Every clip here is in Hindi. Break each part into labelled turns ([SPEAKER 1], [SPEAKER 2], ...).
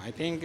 [SPEAKER 1] I think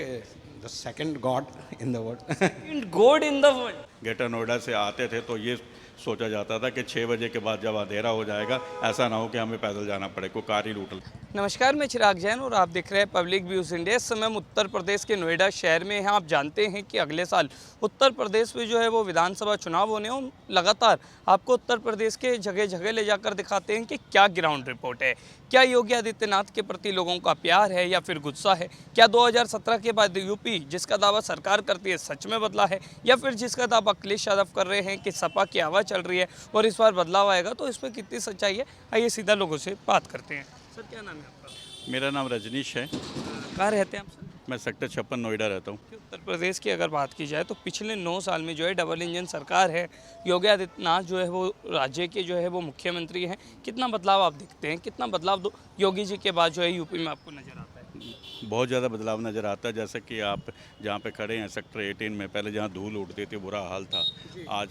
[SPEAKER 1] the second God in the world.
[SPEAKER 2] And God in the world.
[SPEAKER 3] Greater Noida से आते थे तो ये सोचा जाता था कि 6 बजे के बाद जब अंधेरा हो जाएगा ऐसा ना हो कि हमें पैदल जाना पड़े, कोई कार ही लूट ले।
[SPEAKER 2] नमस्कार, मैं चिराग जैन और आप देख रहे हैं पब्लिक व्यूज़ इंडिया। इस समय हम उत्तर प्रदेश के नोएडा शहर में हैं। आप जानते हैं कि अगले साल उत्तर प्रदेश में जो है वो विधानसभा चुनाव होने हैं। लगातार आपको उत्तर प्रदेश के जगह जगह ले जाकर दिखाते हैं कि क्या ग्राउंड रिपोर्ट है, क्या योगी आदित्यनाथ के प्रति लोगों का प्यार है या फिर गुस्सा है, क्या 2017 के बाद यूपी जिसका दावा सरकार करती है सच में बदला है, या फिर जिसका दावा अखिलेश यादव कर रहे हैं कि सपा की हवा चल रही है और इस बार बदलाव आएगा। तो इसमें कितनी सच्चाई है, आइए सीधा लोगों से बात करते हैं। सर, क्या नाम है आपका?
[SPEAKER 3] मेरा नाम रजनीश है,
[SPEAKER 2] कहाँ रहते हैं आप सर?
[SPEAKER 3] मैं सेक्टर 56 नोएडा रहता हूँ।
[SPEAKER 2] कि उत्तर प्रदेश की अगर बात की जाए तो पिछले 9 साल में जो है डबल इंजन सरकार है, योगी आदित्यनाथ जो है वो राज्य के जो है वो मुख्यमंत्री हैं। कितना बदलाव आप देखते हैं, कितना बदलाव योगी जी के बाद जो है यूपी में आपको नज़र आता है?
[SPEAKER 3] बहुत ज़्यादा बदलाव नज़र आता है। जैसे कि आप जहाँ पे खड़े हैं सेक्टर 18 में, पहले जहाँ धूल उड़ती थी बुरा हाल था, आज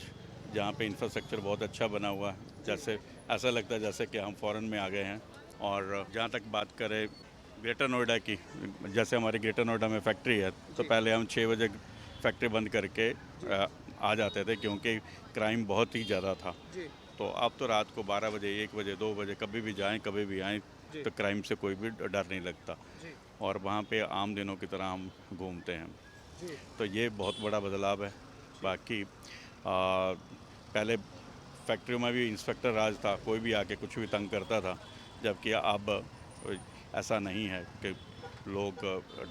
[SPEAKER 3] जहाँ पे इंफ्रास्ट्रक्चर बहुत अच्छा बना हुआ है, जैसे ऐसा लगता है जैसे कि हम फ़ॉरेन में आ गए हैं। और जहाँ तक बात करें ग्रेटर नोएडा की, जैसे हमारी ग्रेटर नोएडा में फैक्ट्री है तो पहले हम 6 बजे फैक्ट्री बंद करके आ जाते थे क्योंकि क्राइम बहुत ही ज़्यादा था। तो अब तो रात को 12 बजे, 1 बजे, 2 बजे कभी भी जाएं, कभी भी आएँ तो क्राइम से कोई भी डर नहीं लगता और वहाँ पे आम दिनों की तरह हम घूमते हैं। तो ये बहुत बड़ा बदलाव है। बाकी पहले फैक्ट्रियों में भी इंस्पेक्टर राज था, कोई भी आके कुछ भी तंग करता था, जबकि अब ऐसा नहीं है कि लोग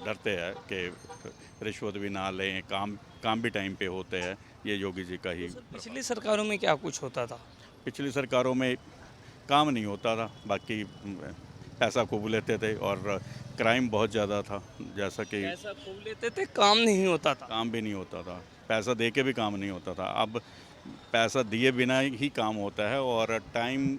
[SPEAKER 3] डरते हैं कि रिश्वत भी ना लें, काम भी टाइम पे होते हैं। ये योगी जी का ही।
[SPEAKER 2] पिछली सरकारों में क्या कुछ होता था?
[SPEAKER 3] पिछली सरकारों में काम नहीं होता था, बाकी पैसा खूब लेते थे और क्राइम बहुत ज़्यादा था। जैसा कि
[SPEAKER 2] पैसा खूब लेते थे, काम नहीं होता था।
[SPEAKER 3] काम भी नहीं होता था, पैसा दे के भी काम नहीं होता था। अब पैसा दिए बिना ही काम होता है और टाइम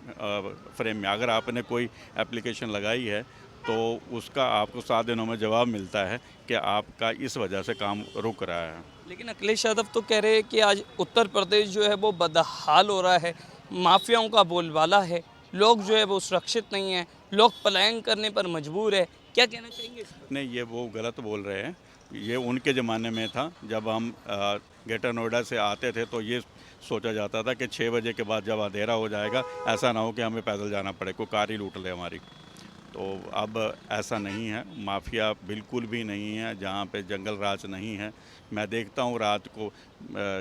[SPEAKER 3] फ्रेम में अगर आपने कोई एप्लीकेशन लगाई है तो उसका आपको 7 दिनों में जवाब मिलता है कि आपका इस वजह से काम रुक रहा है।
[SPEAKER 2] लेकिन अखिलेश यादव तो कह रहे हैं कि आज उत्तर प्रदेश जो है वो बदहाल हो रहा है, माफियाओं का बोलबाला है, लोग जो है वो सुरक्षित नहीं है, लोग पलायन करने पर मजबूर है। क्या कहना चाहेंगे इस पर?
[SPEAKER 3] नहीं, ये वो गलत बोल रहे हैं। ये उनके ज़माने में था जब हम ग्रेटर नोएडा से आते थे तो ये सोचा जाता था कि 6 बजे के बाद जब अंधेरा हो जाएगा ऐसा ना हो कि हमें पैदल जाना पड़े, कोई कार ही लूट ले हमारी। तो अब ऐसा नहीं है, माफिया बिल्कुल भी नहीं है, जहाँ पे जंगल राज नहीं है। मैं देखता हूँ रात को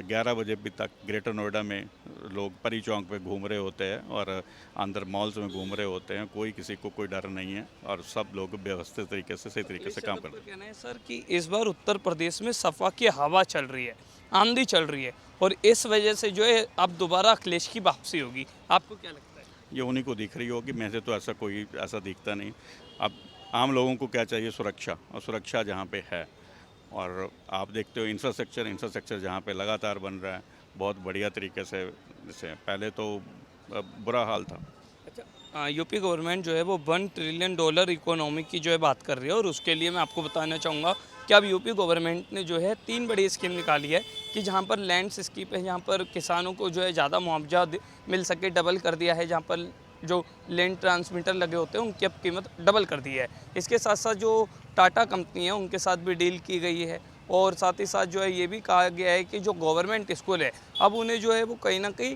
[SPEAKER 3] 11 बजे भी तक ग्रेटर नोएडा में लोग परी चौक पे घूम रहे होते हैं और अंदर मॉल्स में घूम रहे होते हैं। कोई किसी को कोई डर नहीं है और सब लोग व्यवस्थित तरीके से सही तरीके से काम करते हैं।
[SPEAKER 2] कहना है सर कि इस बार उत्तर प्रदेश में सपा की हवा चल रही है, आंधी चल रही है और इस वजह से जो है अब दोबारा अखिलेश की वापसी होगी। आपको क्या लगता है?
[SPEAKER 3] ये उन्हीं को दिख रही होगी, मैं से तो ऐसा कोई ऐसा दिखता नहीं। अब आम लोगों को क्या चाहिए? सुरक्षा, और सुरक्षा जहाँ पे है और आप देखते हो इंफ्रास्ट्रक्चर जहाँ पे लगातार बन रहा है बहुत बढ़िया तरीके से। जैसे पहले तो बुरा हाल था।
[SPEAKER 2] अच्छा, यूपी गवर्नमेंट जो है वो $1 ट्रिलियन इकोनॉमी की जो है बात कर रही है और उसके लिए मैं आपको बताना चाहूँगा कि अब यूपी गवर्नमेंट ने जो है 3 बड़ी स्कीम निकाली है कि जहाँ पर लैंड स्कीप है, जहाँ पर किसानों को जो है ज़्यादा मुआवजा मिल सके, डबल कर दिया है। जहाँ पर जो लैंड ट्रांसमीटर लगे होते हैं उनकी अब कीमत डबल कर दी है। इसके साथ साथ जो टाटा कंपनी है उनके साथ भी डील की गई है और साथ ही साथ जो है ये भी कहा गया है कि जो गवर्नमेंट स्कूल है अब उन्हें जो है वो कहीं ना कहीं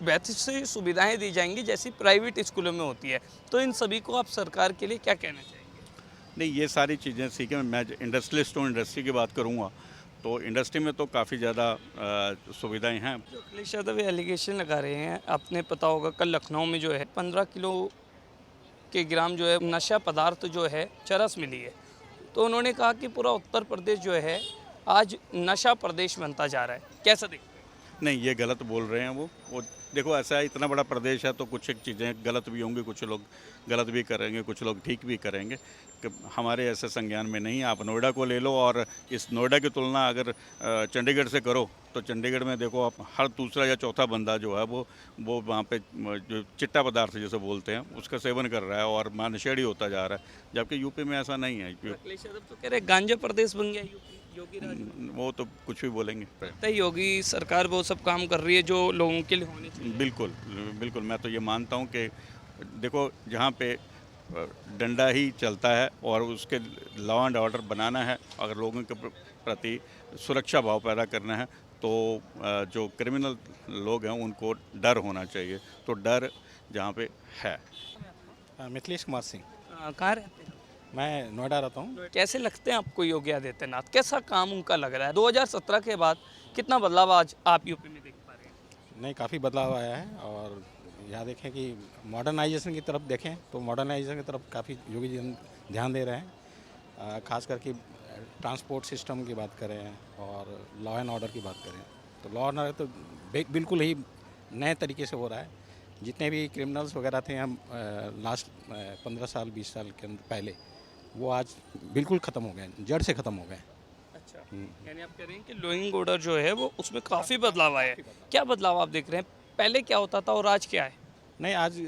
[SPEAKER 2] वैसी सुविधाएं दी जाएंगी जैसी प्राइवेट स्कूलों में होती है। तो इन सभी को आप सरकार के लिए क्या कहना चाहेंगे?
[SPEAKER 3] नहीं, ये सारी चीज़ें सीखें। मैं इंडस्ट्रियलिस्ट हूँ, इंडस्ट्री की बात करूँगा तो इंडस्ट्री में तो काफ़ी ज़्यादा सुविधाएं हैं।
[SPEAKER 2] जो अखिलेश यादव एलिगेशन लगा रहे हैं, आपने पता होगा कल लखनऊ में जो है 15 किलो के ग्राम जो है नशा पदार्थ जो है चरस मिली है। तो उन्होंने कहा कि पूरा उत्तर प्रदेश जो है आज नशा प्रदेश बनता जा रहा है। कैसा देखते हैं?
[SPEAKER 3] नहीं, ये गलत बोल रहे हैं वो देखो ऐसा है, इतना बड़ा प्रदेश है तो कुछ एक चीज़ें गलत भी होंगी, कुछ लोग गलत भी करेंगे, कुछ लोग ठीक भी करेंगे कि हमारे ऐसे संज्ञान में नहीं है। आप नोएडा को ले लो और इस नोएडा की तुलना अगर चंडीगढ़ से करो तो चंडीगढ़ में देखो आप हर दूसरा या चौथा बंदा जो है वो वहाँ पे जो चिट्टा पदार्थ जैसे बोलते हैं उसका सेवन कर रहा है और नशेड़ी होता जा रहा है, जबकि यूपी में ऐसा नहीं है।
[SPEAKER 2] अखिलेश यादव तो कह रहे गांजा प्रदेश बन गया यूपी, योगी राज।
[SPEAKER 3] वो तो कुछ भी बोलेंगे।
[SPEAKER 2] तो योगी सरकार वो सब काम कर रही है जो लोगों के लिए होने चाहिए।
[SPEAKER 3] बिल्कुल बिल्कुल, मैं तो ये मानता हूँ कि देखो जहाँ पे डंडा ही चलता है और उसके लॉ एंड ऑर्डर बनाना है। अगर लोगों के प्रति सुरक्षा भाव पैदा करना है तो जो क्रिमिनल लोग हैं उनको डर होना चाहिए। तो डर जहाँ पे है।
[SPEAKER 1] मिथिलेश कुमार सिंह।
[SPEAKER 2] कहाँ रहते हैं?
[SPEAKER 1] मैं नोएडा रहता हूँ।
[SPEAKER 2] कैसे लगते हैं आपको योगी आदित्यनाथ? कैसा काम उनका लग रहा है? 2017 के बाद कितना बदलाव आज आप यूपी में देख पा रहे हैं?
[SPEAKER 1] नहीं, काफ़ी बदलाव आया है। और यहाँ देखें कि मॉडर्नाइजेशन की तरफ देखें तो मॉडर्नाइजेशन की तरफ काफ़ी योगी जी ध्यान दे रहे हैं। खास करके ट्रांसपोर्ट सिस्टम की बात करें और लॉ एंड ऑर्डर की बात करें तो लॉ एंड ऑर्डर तो बिल्कुल ही नए तरीके से हो रहा है। जितने भी क्रिमिनल्स वगैरह थे हम लास्ट 15 साल 20 साल के अंदर पहले, वो आज बिल्कुल ख़त्म हो गए, जड़ से ख़त्म हो गए।
[SPEAKER 2] अच्छा, यानी आप कह रहे हैं कि लोइंग ऑर्डर जो है वो उसमें काफ़ी बदलाव आया है। क्या बदलाव आप देख रहे हैं? पहले क्या होता था और आज क्या है?
[SPEAKER 1] नहीं, आज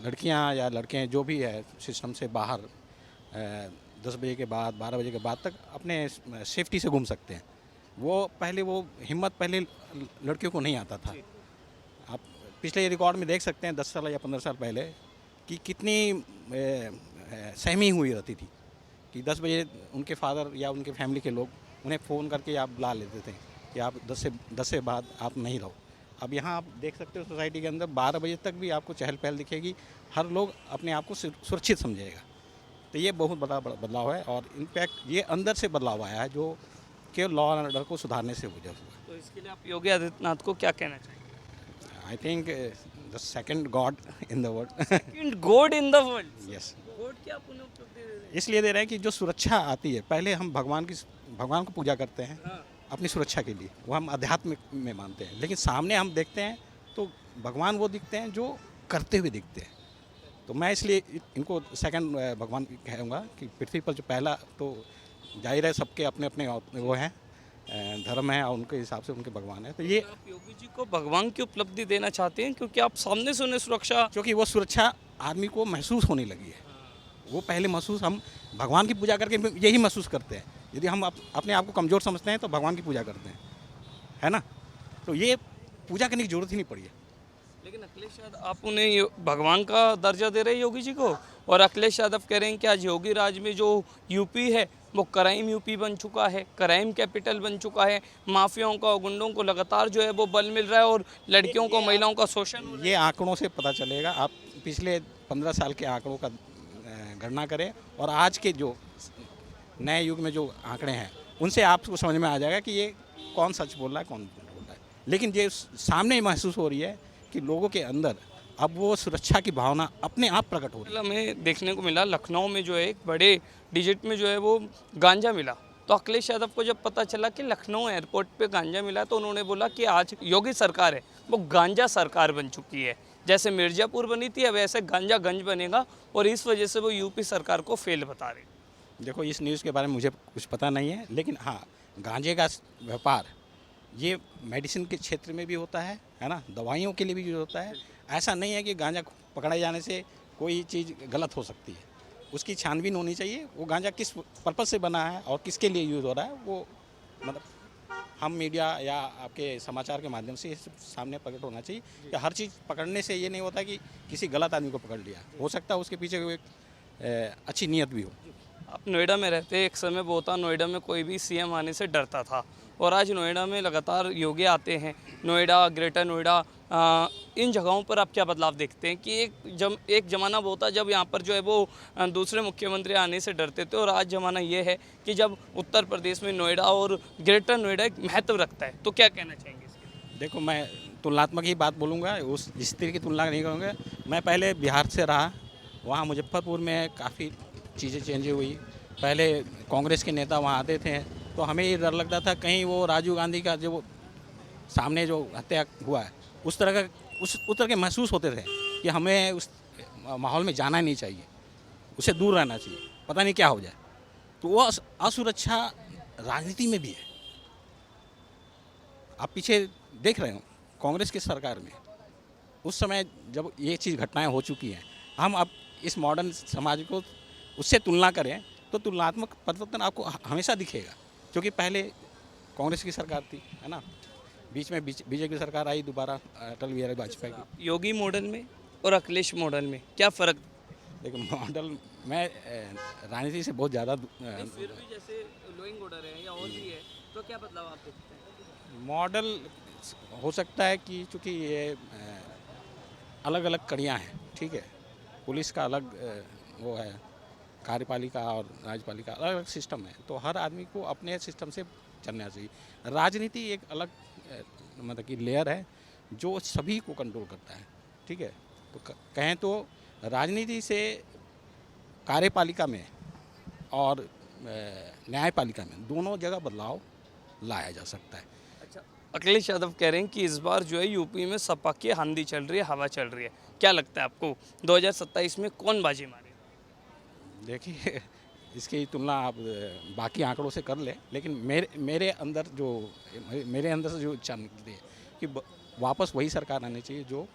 [SPEAKER 1] लड़कियां या लड़के जो भी है सिस्टम से बाहर 10 बजे के बाद 12 बजे के बाद तक अपने सेफ्टी से घूम सकते हैं। वो पहले वो हिम्मत पहले लड़कियों को नहीं आता था। आप पिछले रिकॉर्ड में देख सकते हैं 10 साल या 15 साल पहले कि कितनी सहमी हुई रहती थी कि 10 बजे उनके फादर या उनके फैमिली के लोग उन्हें फ़ोन करके आप बुला लेते थे कि आप 10 से बाद आप नहीं रहो। अब यहाँ आप देख सकते हो सोसाइटी के अंदर 12 बजे तक भी आपको चहल पहल दिखेगी। हर लोग अपने आप को सुरक्षित समझेगा। तो ये बहुत बड़ा बदलाव है और इनफैक्ट ये अंदर से बदलाव आया है जो केवल लॉ एंड ऑर्डर को सुधारने से वजह हुआ।
[SPEAKER 2] तो इसके लिए आप योगी आदित्यनाथ को क्या कहना चाहिए?
[SPEAKER 1] I think the second God in the world.
[SPEAKER 2] Second God in the world.
[SPEAKER 1] Yes,
[SPEAKER 2] God क्या आप उन्हें उपलब्धि दे रहे हैं?
[SPEAKER 1] इसलिए दे रहे हैं कि जो सुरक्षा आती है, पहले हम भगवान को पूजा करते हैं
[SPEAKER 2] हाँ।
[SPEAKER 1] अपनी सुरक्षा के लिए, वो हम अध्यात्म में मानते हैं। लेकिन सामने हम देखते हैं तो भगवान वो दिखते हैं जो करते हुए दिखते हैं। तो मैं इसलिए इनको सेकंड भगवान कहूँगा कि पृथ्वी पर जो पहला, तो जाहिर है सबके अपने अपने वो हैं धर्म है और उनके हिसाब से उनके भगवान है। तो ये
[SPEAKER 2] आप योगी जी को भगवान की उपलब्धि देना चाहते हैं क्योंकि आप सामने से उन्हें सुरक्षा।
[SPEAKER 1] क्योंकि वो सुरक्षा आदमी को महसूस होने लगी है। वो पहले महसूस हम भगवान की पूजा करके यही महसूस करते हैं। यदि हम अपने आप को कमज़ोर समझते हैं तो भगवान की पूजा करते हैं, है ना। तो ये पूजा करने की ज़रूरत ही नहीं पड़ी है।
[SPEAKER 2] लेकिन अखिलेश यादव, आप उन्हें भगवान का दर्जा दे रहे हैं योगी जी को, और अखिलेश यादव कह रहे हैं कि आज योगी राज में जो यूपी है वो क्राइम यूपी बन चुका है, क्राइम कैपिटल बन चुका है। माफियाओं का और गुंडों को लगातार जो है वो बल मिल रहा है और लड़कियों को महिलाओं का शोषण हो रहा है।
[SPEAKER 1] ये आंकड़ों से पता चलेगा। आप पिछले 15 साल के आंकड़ों का गणना करें और आज के जो नए युग में जो आंकड़े हैं उनसे आपको समझ में आ जाएगा कि ये कौन सच बोल रहा है कौन झूठ बोल रहा है। लेकिन ये सामने महसूस हो रही है कि लोगों के अंदर अब वो सुरक्षा की भावना अपने आप प्रकट हो रही है।
[SPEAKER 2] हमें देखने को मिला लखनऊ में जो है एक बड़े डिजिट में जो है वो गांजा मिला। तो अखिलेश यादव को जब पता चला कि लखनऊ एयरपोर्ट पे गांजा मिला तो उन्होंने बोला कि आज योगी सरकार है वो गांजा सरकार बन चुकी है। जैसे मिर्ज़ापुर बनी थी अब ऐसे गांजा गंज बनेगा और इस वजह से वो यूपी सरकार को फेल बता रहे।
[SPEAKER 1] देखो, इस न्यूज़ के बारे में मुझे कुछ पता नहीं है, लेकिन हाँ, गांजे का व्यापार ये मेडिसिन के क्षेत्र में भी होता है ना, दवाइयों के लिए भी यूज होता है। ऐसा नहीं है कि गांजा पकड़े जाने से कोई चीज़ गलत हो सकती है। उसकी छानबीन होनी चाहिए। वो गांजा किस पर्पज़ से बना है और किसके लिए यूज़ हो रहा है, वो मतलब हम मीडिया या आपके समाचार के माध्यम से इस सामने प्रकट होना चाहिए कि हर चीज़ पकड़ने से ये नहीं होता कि किसी गलत आदमी को पकड़ लिया। हो सकता है उसके पीछे कोई अच्छी नीयत भी हो।
[SPEAKER 2] आप नोएडा में रहते, एक समय वो था नोएडा में कोई भी सीएम आने से डरता था और आज नोएडा में लगातार योगी आते हैं। नोएडा, ग्रेटर नोएडा, इन जगहों पर आप क्या बदलाव देखते हैं कि एक ज़माना वो था जब यहाँ पर जो है वो दूसरे मुख्यमंत्री आने से डरते थे और आज ज़माना ये है कि जब उत्तर प्रदेश में नोएडा और ग्रेटर नोएडा एक महत्व रखता है। तो क्या कहना चाहेंगे इसके?
[SPEAKER 1] देखो, मैं तुलनात्मक ही बात बोलूँगा, उस स्थिति की तुलना नहीं करूँगा। मैं पहले बिहार से रहा, वहाँ मुजफ्फरपुर में काफ़ी चीज़ें चेंज हुई। पहले कांग्रेस के नेता वहाँ आते थे तो हमें ये डर लगता था कहीं वो राजीव गांधी का जो सामने जो हत्या हुआ है उस तरह के महसूस होते थे कि हमें उस माहौल में जाना नहीं चाहिए, उससे दूर रहना चाहिए, पता नहीं क्या हो जाए। तो वो असुरक्षा राजनीति में भी है। आप पीछे देख रहे हो कांग्रेस की सरकार में उस समय जब ये चीज़ घटनाएं हो चुकी हैं, हम अब इस मॉडर्न समाज को उससे तुलना करें तो तुलनात्मक परिवर्तन आपको हमेशा दिखेगा। क्योंकि पहले कांग्रेस की सरकार थी, है ना, बीच में बीजेपी सरकार आई दोबारा अटल बिहारी वाजपेयी की।
[SPEAKER 2] योगी मॉडल में और अखिलेश मॉडल में क्या फ़र्क?
[SPEAKER 1] लेकिन मॉडल मैं राजनीति से बहुत ज़्यादा
[SPEAKER 2] फिर भी जैसे लोइंग ऑर्डर है या और भी है, तो क्या बदलाव आप देखते हैं?
[SPEAKER 1] मॉडल हो सकता है कि चूँकि ये अलग अलग कड़ियाँ हैं, ठीक है। पुलिस का अलग वो है, कार्यपालिका और राजपालिका अलग अलग सिस्टम है, तो हर आदमी को अपने सिस्टम से चलना चाहिए। राजनीति एक अलग मतलब कि लेयर है जो सभी को कंट्रोल करता है, ठीक है। तो कहें तो राजनीति से कार्यपालिका में और न्यायपालिका में दोनों जगह बदलाव लाया जा सकता है।
[SPEAKER 2] अच्छा, अखिलेश यादव कह रहे हैं कि इस बार जो है यूपी में सपा की आंधी चल रही है, हवा चल रही है। क्या लगता है आपको 2027 में कौन बाजी मारेगा?
[SPEAKER 1] देखिए इसकी तुलना आप बाकी आंकड़ों से कर ले, लेकिन मेरे अंदर से जो इच्छा निकलती है कि वापस वही सरकार आनी चाहिए जो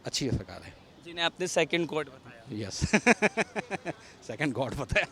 [SPEAKER 1] अच्छी सरकार है।
[SPEAKER 2] जिन्हें आपने सेकंड कोड बताया।
[SPEAKER 1] यस सेकंड गॉड बताया।